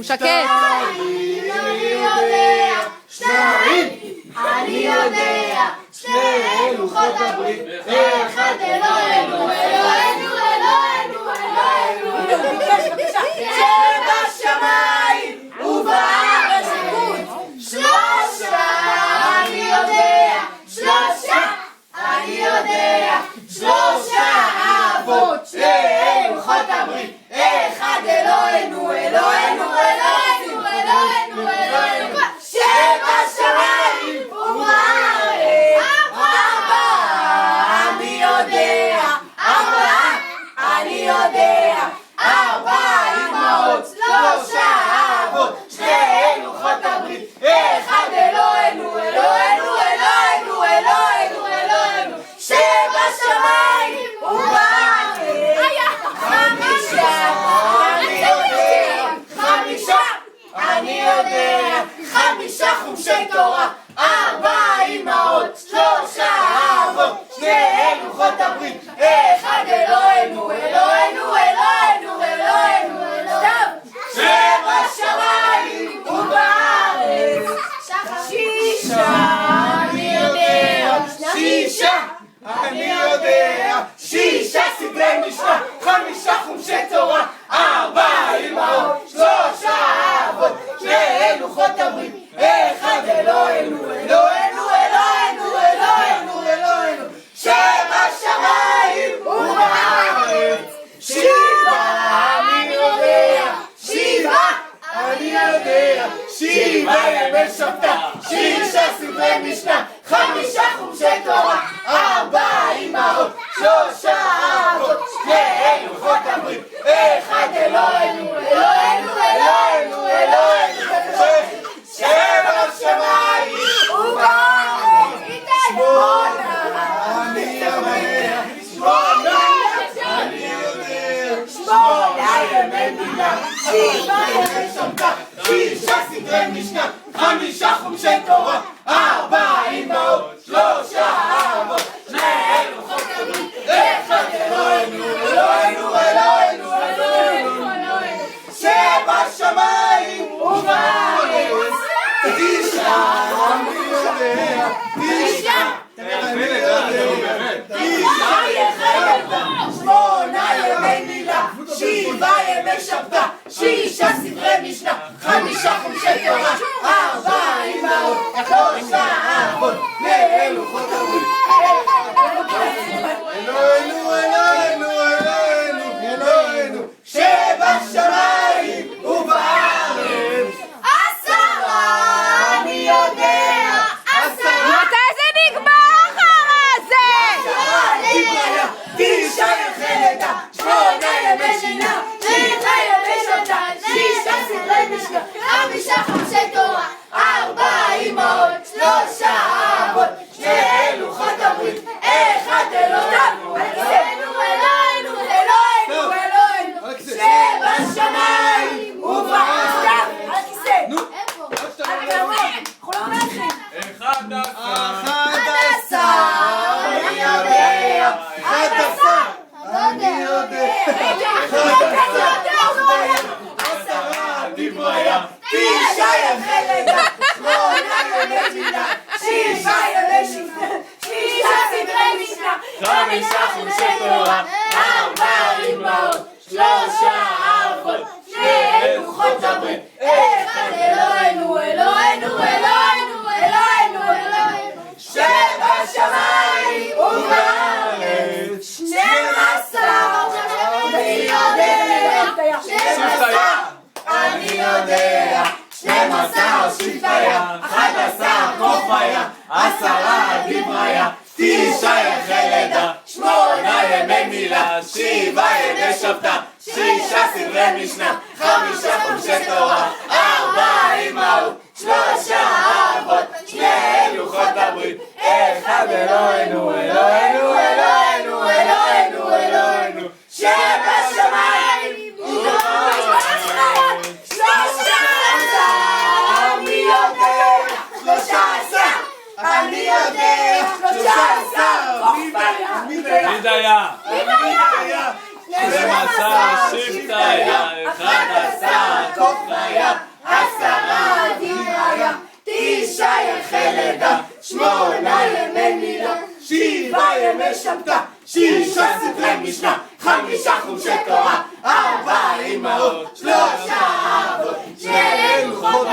שקט. אני יודע, שניים, אני יודע, שני לוחות הברית, אחד אלוהינו, אלוהינו, אלוהינו, אלוהינו, שבשמיים ובארץ, שלושה, אני יודע, שלושה, אני יודע, שלושה אבות, שני לוחות הברית, אחד אלוהינו, אלוהינו, אלוהינו, אלוהינו, אלוהינו, שבשמיים ובארץ, ארבעה, אני יודע, ארבעה, אני יודע, ארבע אמהות, שלושה אבות, שני לוחות הברית, אחד אלוהינו, אלוהינו, אלוהינו, אלוהינו, אלוהינו, שבשמיים ובארץ, חמישה, אני יודע, חמישה, אני יודע, חמישה חומשי תורה, ארבע אמהות, שלושה אבות, שני לוחות הברית, אחד אלוהינו, אלוהינו, אלוהינו, אלוהינו, אלוהינו, שבשמיים ובארץ, שישה, אני יודע, שישה, אני יודע, שישה סדרי משנה, חמישה חומשי תורה, ארבע אמהות, שלושה אבות, שני לוחות הברית, אחד אלוהינו, אלוהינו, אלוהינו, אלוהינו, אלוהינו, שבשמיים ובארץ, שבעה, אני יודע, שבעה, אני יודע, שבעה ימי שבתא, שישה סדרי משנה, חמישה חומשי תורה, ארבע אמהות, שלושה אבות, שני לוחות הברית, אחד אלוהינו, אלוהינו, אלוהינו, אלוהינו, שבשמיים ובארץ, שמונה, אני יודע, שמונה, אני יודע, שמונה ימי מילה, שבעה ימי שבתא, שישה סדרי משנה, חמישה חומשי תורה, ארבע אמהות, שלושה אבות, שני לוחות הברית, אחד אלוהינו, אלוהינו, אלוהינו, אלוהינו, שבשמיים ובארץ, תשעה, אני יודע, תשעה, שמונה ימי מילה, שבעה ימי שבתא, שישה סדרי משנה, חמישה חומשי תורה, ארבע אמהות, שלושה אבות, שני לוחות הברית, אלוהינו, אלוהינו, אלוהינו, אלוהינו, שבשמיים ובארץ, עשרה, אני יודע, עשרה, מתי זה נגמר אחר הזה? עשרה, תשעה ימי לידה, שמונה ימי שינה, שבעה ימי שבתא, שישה סדרי משנה, חמישה חומשי תורה, ארבע אמהות, שלושה אבות, שני לוחות הברית, אחד אלוהינו, אלוהינו, אלוהינו, אלוהינו, אלוהינו, שבשמיים ובארץ, על הכיסא, אנחנו לא מלכים, 11, אני יודע, 11, אני יודע, 10 דבריה, 9 ימי לידה, 8 ימי מילה, 7 ימי שבתא, 6 סדרי משנה, 5 חומשי תורה, 4 אמהות, 3 אבות, 2 לוחות הברית, 1 אלוהינו, אלוהינו, אלוהינו, אלוהינו, אלוהינו, שבשמיים ובארץ, 12, אני יודע, 12, אני יודע, 12 שבטיה, 11 כוכביה, 10 דבריה, 9 ימי לידה, 8 ימי מילה, 7 ימי שבתא, 6 סדרי משנה, 5 חומשי תורה, 4 אמהות, 3 אבות, 2 לוחות הברית, 1 אלוהינו, אלוהינו, אלוהינו, אלוהינו, אלוהינו, שבשמיים ובארץ, 13, אני יודע, 13, אני יודע, 13, מי היה? 12 שבטיה, 11 כוכביה, ימי מילה, 7 ימי שבתא, 6 ספרי משנה, 5 חומשי תורה, 4 אמהות, 3 אבות, 2 לוחות